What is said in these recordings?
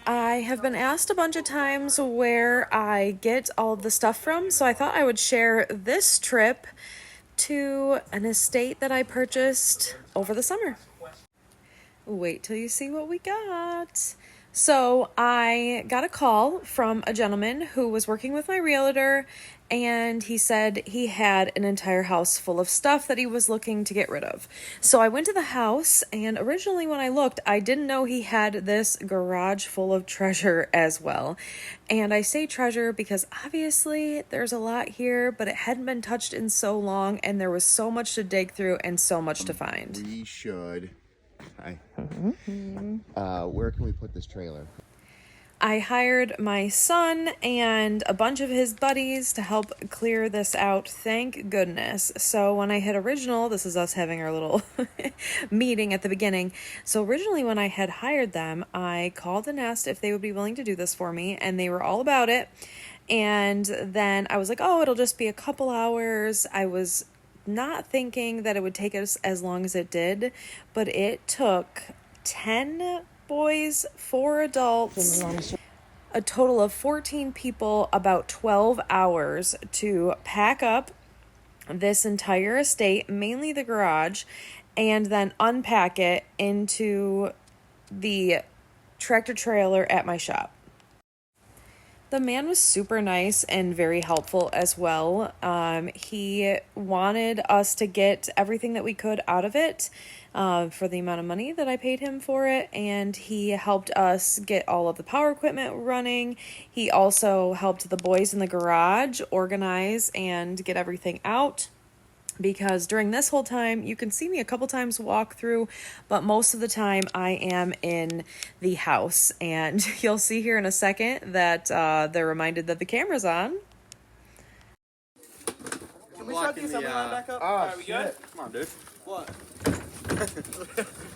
I have been asked a bunch of times where I get all of the stuff from, so I thought I would share this trip to an estate that I purchased over the summer. Wait till you see what we got. So I got a call from a gentleman who was working with my realtor, and he said he had an entire house full of stuff that he was looking to get rid of. So I went to the house, and originally when I looked, I didn't know he had this garage full of treasure as well. And I say treasure because obviously there's a lot here, but it hadn't been touched in so long, and there was so much to dig through and so much to find. We should. Where can we put this trailer? I hired my son and a bunch of his buddies to help clear this out. Thank goodness. So when I hit original, this is us having our little meeting at the beginning. So originally when I had hired them, I called and asked if they would be willing to do this for me, and they were all about it. And then I was like, oh, it'll just be a couple hours. I was not thinking that it would take us as long as it did, but it took 10 boys, 4 adults, a total of 14 people, about 12 hours to pack up this entire estate, mainly the garage, and then unpack it into the tractor trailer at my shop. The man was super nice and very helpful as well. He wanted us to get everything that we could out of it for the amount of money that I paid him for it, and he helped us get all of the power equipment running. He also helped the boys in the garage organize and get everything out. Because during this whole time, you can see me a couple times walk through, but most of the time I am in the house. And you'll see here in a second that they're reminded that the camera's on. Can we shut the assembly line back up? Oh, we good? Come on, dude. What?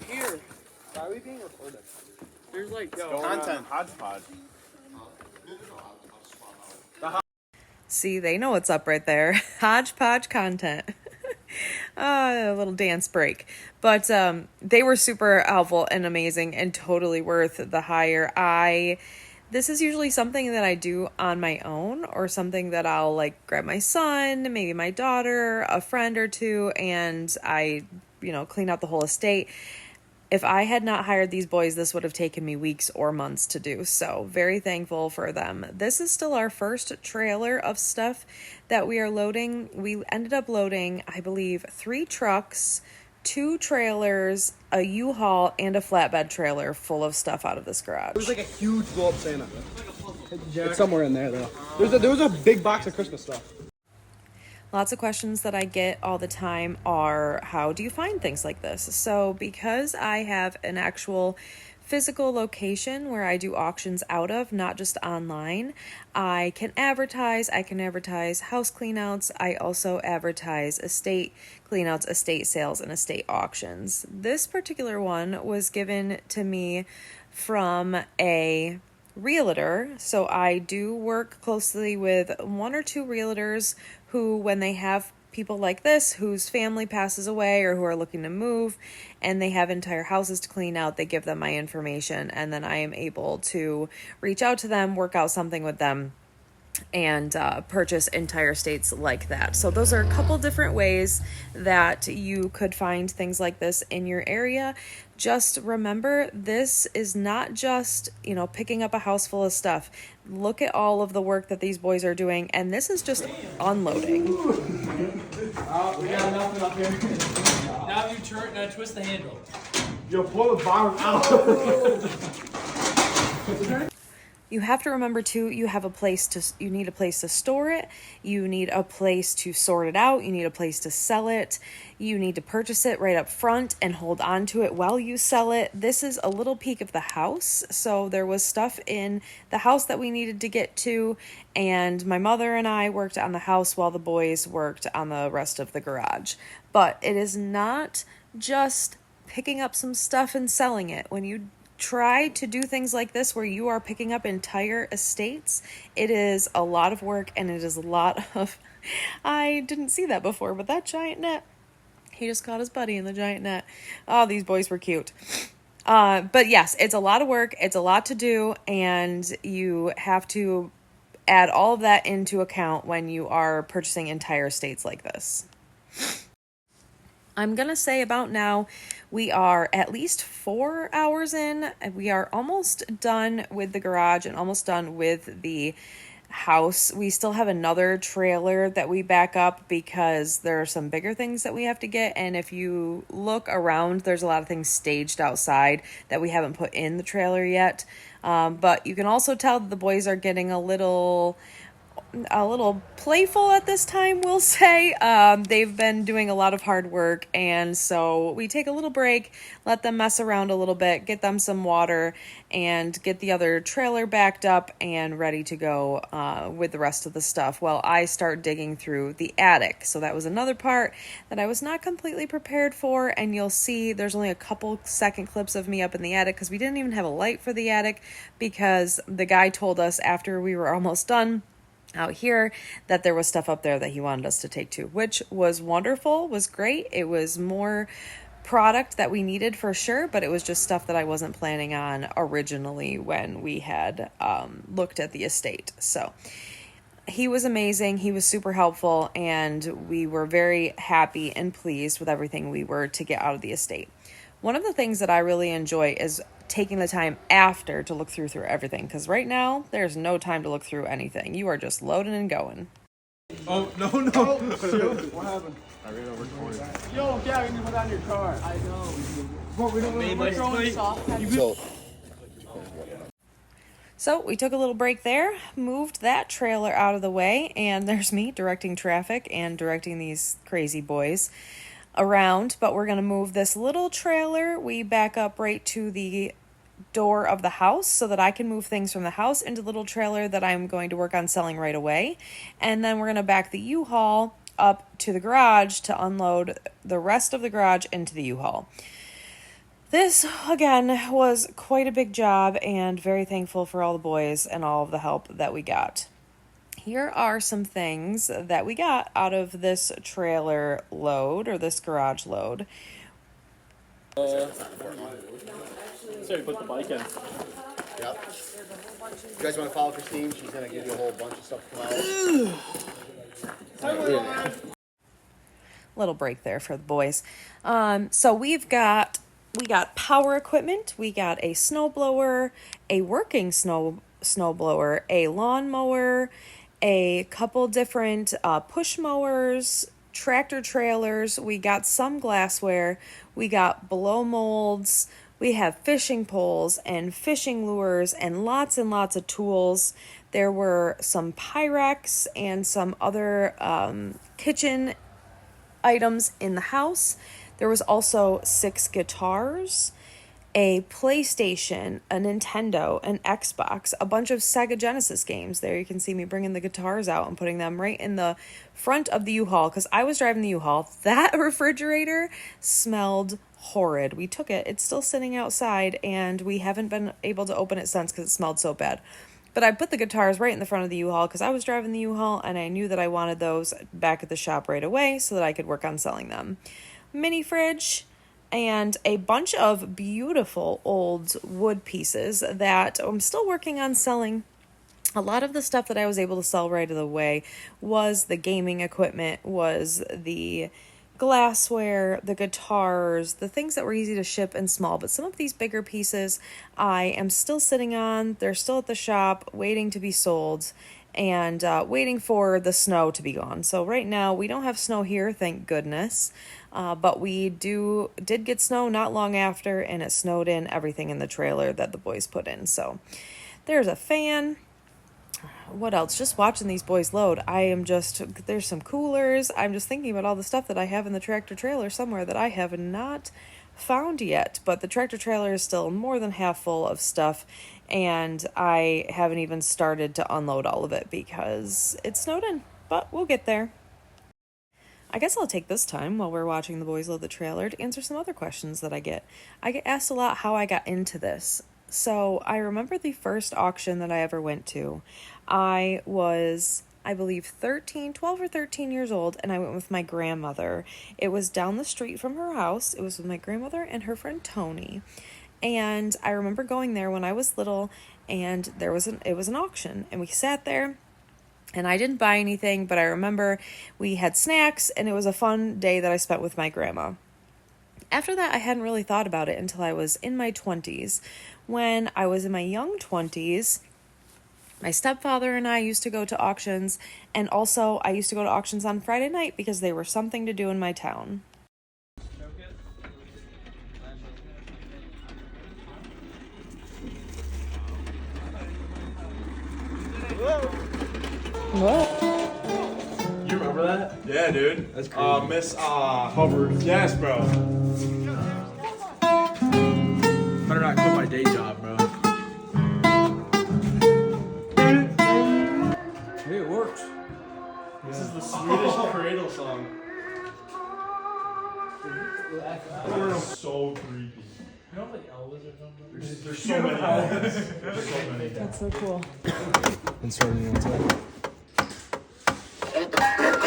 Here. Why are we being recorded? There's like Content. Hodgepodge. See, they know what's up right there. Hodgepodge content. A little dance break. But they were super helpful and amazing and totally worth the hire. This is usually something that I do on my own, or something that I'll like grab my son, maybe my daughter, a friend or two, and I, clean out the whole estate. If I had not hired these boys, this would have taken me weeks or months to do. So very thankful for them. This is still our first trailer of stuff that we are loading. We ended up loading, I believe, 3 trucks, 2 trailers, a U-Haul, and a flatbed trailer full of stuff out of this garage. There's like a huge blow up Santa. It's somewhere in there though. There was a big box of Christmas stuff. Lots of questions that I get all the time are, how do you find things like this? So because I have an actual physical location where I do auctions out of, not just online, I can advertise house cleanouts. I also advertise estate cleanouts, estate sales, and estate auctions. This particular one was given to me from a realtor. So I do work closely with 1 or 2 realtors who, when they have people like this whose family passes away or who are looking to move and they have entire houses to clean out, they give them my information, and then I am able to reach out to them, work out something with them, and purchase entire estates like that. So those are a couple different ways that you could find things like this in your area. Just remember, this is not just, picking up a house full of stuff. Look at all of the work that these boys are doing, and this is just unloading. We got nothing up here. Now you twist the handle. Yo, pull the bottom out. You have to remember too, you need a place to store it. You need a place to sort it out. You need a place to sell it. You need to purchase it right up front and hold on to it while you sell it. This is a little peek of the house. So there was stuff in the house that we needed to get to, and my mother and I worked on the house while the boys worked on the rest of the garage. But it is not just picking up some stuff and selling it. When you try to do things like this where you are picking up entire estates, it is a lot of work, and it is a lot of, I didn't see that before, but that giant net, he just caught his buddy in the giant net. Oh, these boys were cute. But yes, it's a lot of work. It's a lot to do. And you have to add all of that into account when you are purchasing entire estates like this. I'm going to say about now, we are at least 4 hours in. We are almost done with the garage and almost done with the house. We still have another trailer that we back up because there are some bigger things that we have to get. And if you look around, there's a lot of things staged outside that we haven't put in the trailer yet. But you can also tell that the boys are getting a little playful at this time, we'll say. They've been doing a lot of hard work, and so we take a little break, let them mess around a little bit, get them some water, and get the other trailer backed up and ready to go with the rest of the stuff while I start digging through the attic. So that was another part that I was not completely prepared for, and you'll see there's only a couple second clips of me up in the attic because we didn't even have a light for the attic because the guy told us after we were almost done out here that there was stuff up there that he wanted us to take to, which was wonderful, was great. It was more product that we needed for sure, but it was just stuff that I wasn't planning on originally when we had looked at the estate. So he was amazing. He was super helpful, and we were very happy and pleased with everything we were to get out of the estate. One of the things that I really enjoy is taking the time after to look through everything, because right now there's no time to look through anything. You are just loading and going. Oh, no. Shoot. What happened? Yo, Gary, you put on your car. I know. But we don't So we took a little break there, moved that trailer out of the way, and there's me directing traffic and directing these crazy boys around. But we're going to move this little trailer. We back up right to the door of the house so that I can move things from the house into the little trailer that I'm going to work on selling right away. And then we're going to back the U-Haul up to the garage to unload the rest of the garage into the U-Haul. This, again, was quite a big job, and very thankful for all the boys and all of the help that we got. Here are some things that we got out of this trailer load, or this garage load. So you put the bike in. Yep. You guys want to follow Christine? She's going to give you a whole bunch of stuff to come out. Little break there for the boys. So we got power equipment. We got a snowblower, a working snowblower, a lawnmower, a couple different push mowers, tractor trailers. We got some glassware. We got blow molds. We have fishing poles and fishing lures and lots of tools. There were some Pyrex and some other kitchen items in the house. There was also 6 guitars, a PlayStation, a Nintendo, an Xbox, a bunch of Sega Genesis games. There you can see me bringing the guitars out and putting them right in the front of the U-Haul because I was driving the U-Haul. That refrigerator smelled horrid. We took it. It's still sitting outside, and we haven't been able to open it since because it smelled so bad. But I put the guitars right in the front of the U-Haul because I was driving the U-Haul, and I knew that I wanted those back at the shop right away so that I could work on selling them. Mini fridge and a bunch of beautiful old wood pieces that I'm still working on selling. A lot of the stuff that I was able to sell right away was the gaming equipment, was the glassware, the guitars, the things that were easy to ship and small. But some of these bigger pieces I am still sitting on. They're still at the shop waiting to be sold and waiting for the snow to be gone. So right now we don't have snow here, thank goodness. But we did get snow not long after, and it snowed in everything in the trailer that the boys put in. So there's a fan. What else? Just watching these boys load. There's some coolers. I'm just thinking about all the stuff that I have in the tractor trailer somewhere that I have not found yet. But the tractor trailer is still more than half full of stuff, and I haven't even started to unload all of it because it snowed in. But we'll get there. I guess I'll take this time while we're watching the boys load the trailer to answer some other questions that I get. I get asked a lot how I got into this. So I remember the first auction that I ever went to. I was, I believe, 12 or 13 years old, and I went with my grandmother. It was down the street from her house. It was with my grandmother and her friend Tony. And I remember going there when I was little, and it was an auction, and we sat there, and I didn't buy anything, but I remember we had snacks, and it was a fun day that I spent with my grandma. After that, I hadn't really thought about it until I was in my 20s. When I was in my young 20s, my stepfather and I used to go to auctions, and also I used to go to auctions on Friday night because they were something to do in my town. Whoa. You remember that? Yeah, dude. That's crazy. Miss Hubbard. Yes, bro. Better not quit my day job, bro. Hey, it works. This is the Swedish cradle song. We're so creepy. You know, like Elvis or something? There's so many Elvis. There's so many. That's so cool. And starting you outside.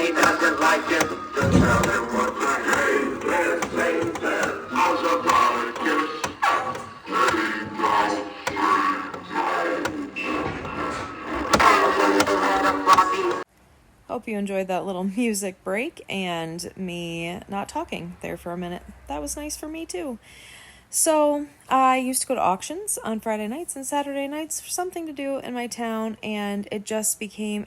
He doesn't like it. Just tell him what I hate. Let's say that. Also, Hope you enjoyed that little music break and me not talking there for a minute. That was nice for me too. So I used to go to auctions on Friday nights and Saturday nights for something to do in my town, and it became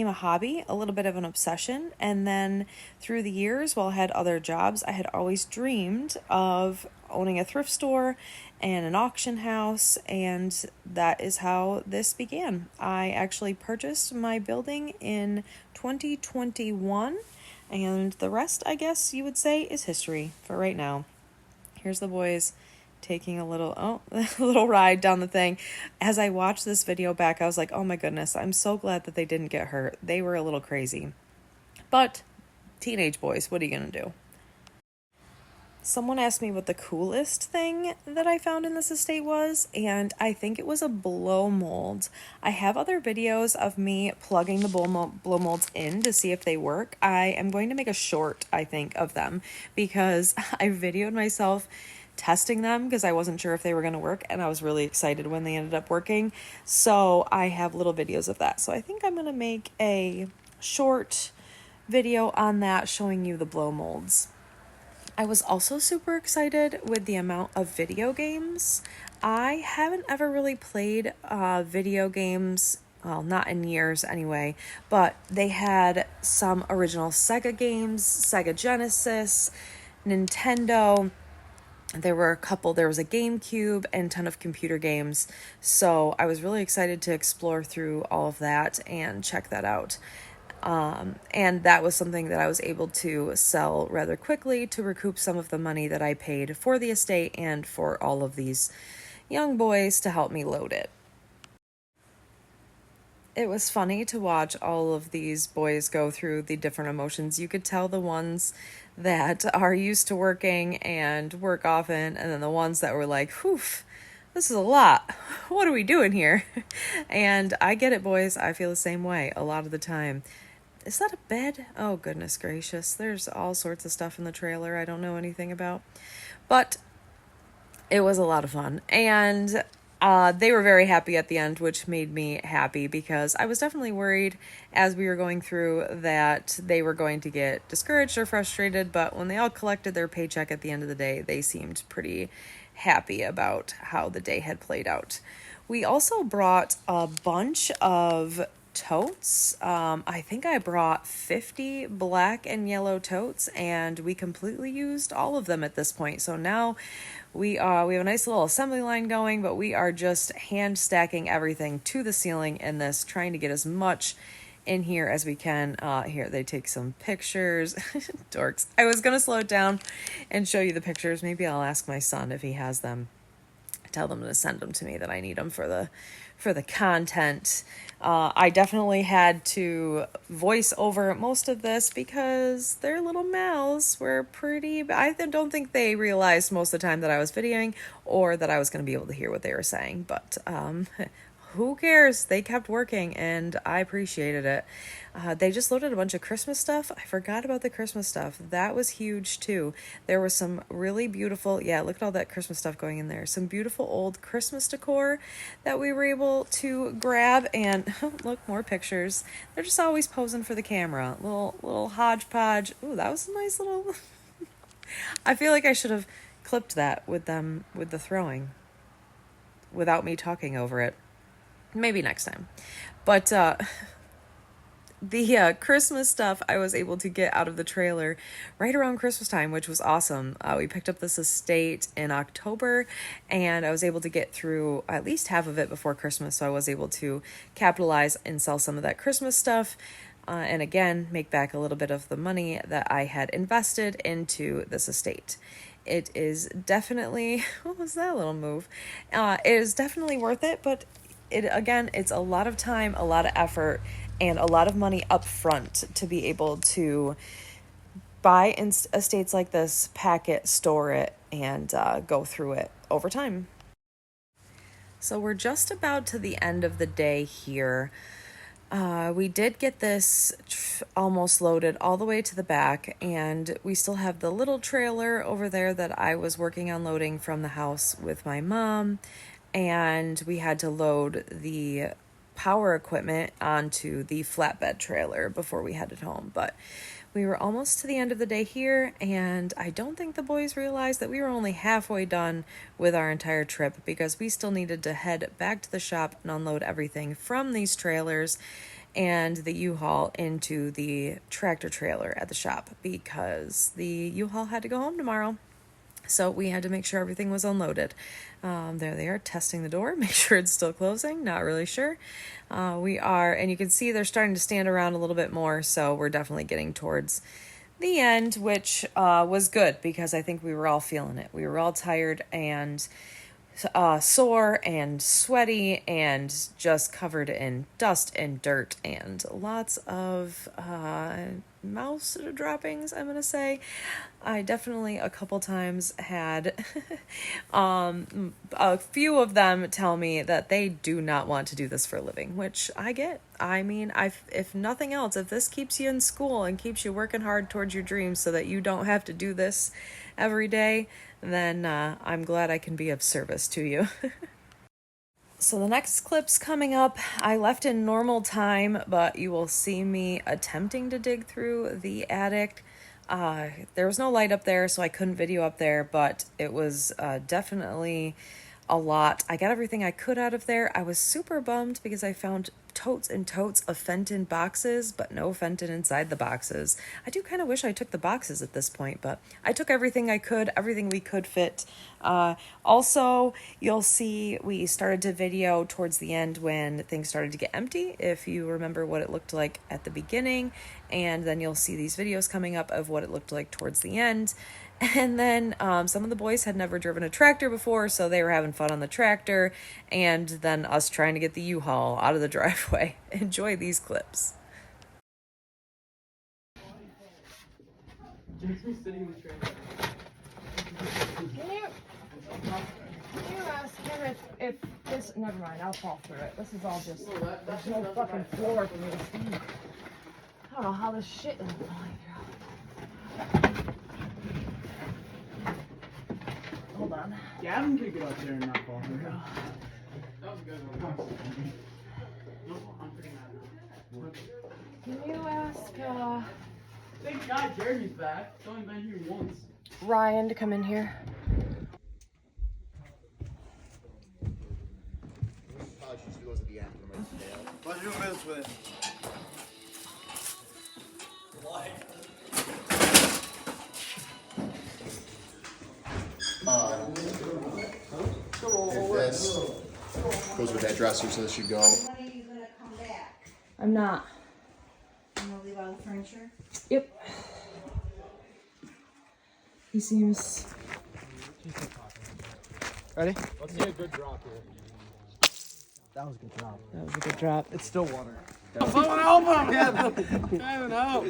a hobby, a little bit of an obsession. And then through the years, while I had other jobs, I had always dreamed of owning a thrift store and an auction house, and that is how this began. I actually purchased my building in 2021, and the rest, I guess you would say, is history for right now. Here's the boys taking a little ride down the thing. As I watched this video back, I was like, oh my goodness, I'm so glad that they didn't get hurt. They were a little crazy. But teenage boys, what are you gonna do? Someone asked me what the coolest thing that I found in this estate was, and I think it was a blow mold. I have other videos of me plugging the blow molds in to see if they work. I am going to make a short, I think, of them because I videoed myself testing them because I wasn't sure if they were going to work, and I was really excited when they ended up working. So I have little videos of that. So I think I'm going to make a short video on that showing you the blow molds. I was also super excited with the amount of video games. I haven't ever really played video games, well, not in years anyway, but they had some original Sega games, Sega Genesis, Nintendo. There were there was a GameCube and a ton of computer games. So I was really excited to explore through all of that and check that out. And that was something that I was able to sell rather quickly to recoup some of the money that I paid for the estate and for all of these young boys to help me load it. It was funny to watch all of these boys go through the different emotions. You could tell the ones that are used to working and work often, and then the ones that were like, whew, this is a lot. What are we doing here? And I get it, boys. I feel the same way a lot of the time. Is that a bed? Oh, goodness gracious. There's all sorts of stuff in the trailer I don't know anything about. But it was a lot of fun. And they were very happy at the end, which made me happy because I was definitely worried as we were going through that they were going to get discouraged or frustrated. But when they all collected their paycheck at the end of the day, they seemed pretty happy about how the day had played out. We also brought a bunch of totes. I think I brought 50 black and yellow totes, and we completely used all of them at this point. So now we have a nice little assembly line going, but we are just hand stacking everything to the ceiling in this, trying to get as much in here as we can. Here, they take some pictures. Dorks. I was gonna slow it down and show you the pictures. Maybe I'll ask my son if he has them. Tell them to send them to me, that I need them for the content. I definitely had to voice over most of this because their little mouths were pretty. I don't think they realized most of the time that I was videoing or that I was going to be able to hear what they were saying. But who cares? They kept working and I appreciated it. They just loaded a bunch of Christmas stuff. I forgot about the Christmas stuff. That was huge too. There was some really beautiful, yeah, look at all that Christmas stuff going in there. Some beautiful old Christmas decor that we were able to grab, and look, more pictures. They're just always posing for the camera. Little hodgepodge. Ooh, that was a nice little I feel like I should have clipped that with them with the throwing without me talking over it. Maybe next time. But the Christmas stuff I was able to get out of the trailer right around Christmas time, which was awesome. We picked up this estate in October, and I was able to get through at least half of it before Christmas, so I was able to capitalize and sell some of that Christmas stuff, and again, make back a little bit of the money that I had invested into this estate. It is definitely, what was that little move? It is definitely worth it, but it's a lot of time, a lot of effort, and a lot of money up front to be able to buy estates like this, pack it, store it, and go through it over time. So we're just about to the end of the day here. We did get this almost loaded all the way to the back, and we still have the little trailer over there that I was working on loading from the house with my mom, and we had to load the power equipment onto the flatbed trailer before we headed home. But we were almost to the end of the day here, and I don't think the boys realized that we were only halfway done with our entire trip, because we still needed to head back to the shop and unload everything from these trailers and the U-Haul into the tractor trailer at the shop, because the U-Haul had to go home tomorrow. So we had to make sure everything was unloaded. There they are, testing the door, make sure it's still closing, not really sure. We are, and you can see they're starting to stand around a little bit more, so we're definitely getting towards the end, which was good, because I think we were all feeling it. We were all tired and sore and sweaty and just covered in dust and dirt and lots of mouse droppings, I'm gonna say. I definitely a couple times had a few of them tell me that they do not want to do this for a living, which I get. I mean, if nothing else, if this keeps you in school and keeps you working hard towards your dreams so that you don't have to do this every day, then I'm glad I can be of service to you. So the next clip's coming up. I left in normal time, but you will see me attempting to dig through the attic. There was no light up there, so I couldn't video up there, but it was definitely a lot. I got everything I could out of there. I was super bummed because I found totes and totes of Fenton boxes, but no Fenton inside the boxes. I do kind of wish I took the boxes at this point, but I took everything I could, everything we could fit. Also, you'll see we started to video towards the end when things started to get empty, if you remember what it looked like at the beginning, and then you'll see these videos coming up of what it looked like towards the end. And then some of the boys had never driven a tractor before, so they were having fun on the tractor, and then us trying to get the U-Haul out of the driveway. Enjoy these clips. Jason's sitting in the trailer. Can you ask him if this, never mind, I'll fall through it. This is all just, there's no fucking floor for me to stand. I don't know how this shit is falling through. Hold on. Gavin could get up there and not fall through. That was a good one. Can you ask, Thank God Jeremy's back. He's only been here once. Ryan to come in here? Probably should do those at the end. Let's do business with it. This goes with that dresser, so this should go. When are you gonna come back? I'm not. You gonna leave all the furniture? Yep. He seems... Ready? Let's see a good drop here. That was a good drop. That was a good drop. It's still water. Someone help him! I don't know.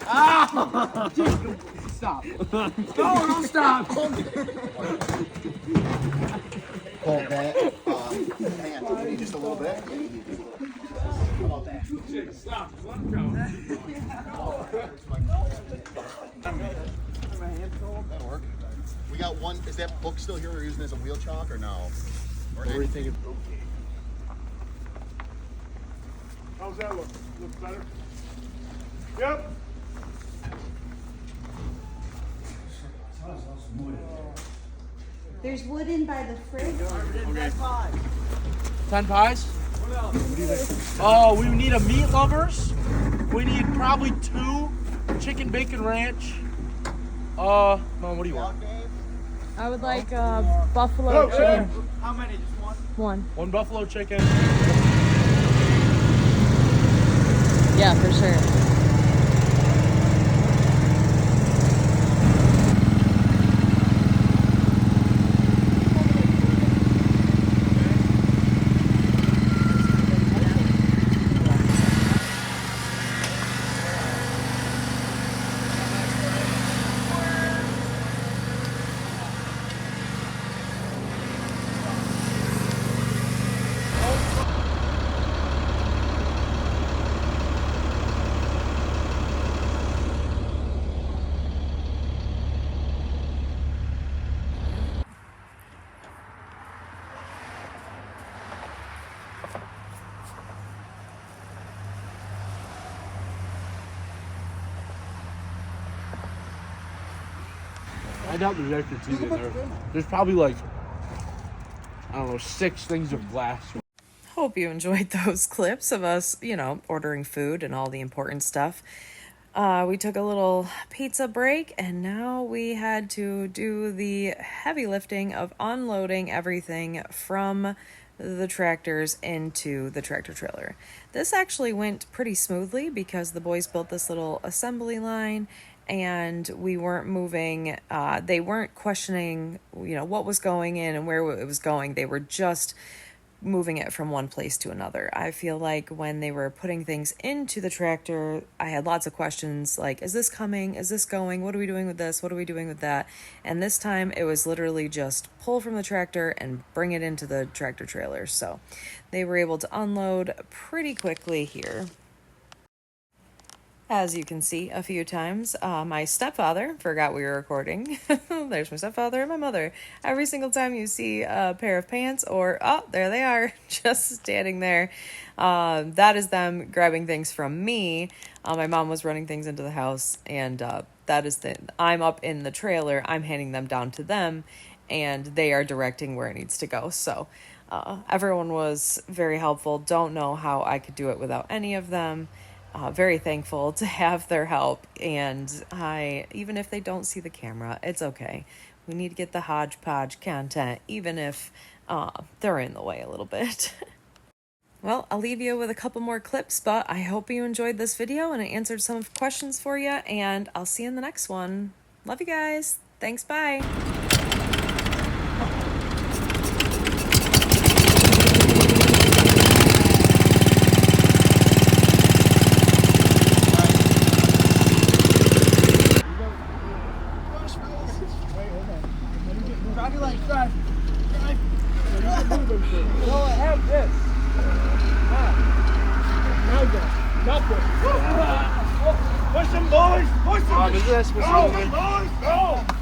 Ah! Stop. No, don't stop. Hold that. Hang on, do you need just a little bit? How about that? That'll work. We got one. Is that book still here? We're using it as a wheel chalk or no? Or What were you thinking? How's that look? Looks better? Yep. There's wood in by the fridge. 10 pies? Oh, we need a meat lovers. We need probably 2 chicken bacon ranch. Mom, what do you want? I would like buffalo chicken. How many? Just one? 1. 1 buffalo chicken. Yeah, for sure. I doubt there's extra TV in there. There's probably like, I don't know, 6 things of glass. Hope you enjoyed those clips of us, ordering food and all the important stuff. We took a little pizza break, and now we had to do the heavy lifting of unloading everything from the tractors into the tractor trailer. This actually went pretty smoothly because the boys built this little assembly line, and we weren't moving. They weren't questioning, what was going in and where it was going. They were just moving it from one place to another. I feel like when they were putting things into the tractor, I had lots of questions like, is this coming? Is this going? What are we doing with this? What are we doing with that? And this time it was literally just pull from the tractor and bring it into the tractor trailer. So they were able to unload pretty quickly here. As you can see a few times, my stepfather forgot we were recording. There's my stepfather and my mother. Every single time you see a pair of pants or, oh, there they are, just standing there. That is them grabbing things from me. My mom was running things into the house, and I'm up in the trailer. I'm handing them down to them, and they are directing where it needs to go. So everyone was very helpful. Don't know how I could do it without any of them. Very thankful to have their help, and even if they don't see the camera, it's okay. We need to get the hodgepodge content, even if they're in the way a little bit. Well, I'll leave you with a couple more clips, but I hope you enjoyed this video and it answered some questions for you, and I'll see you in the next one. Love you guys. Thanks, bye. Push them, boys! Push them! Is this Go, boys! Go!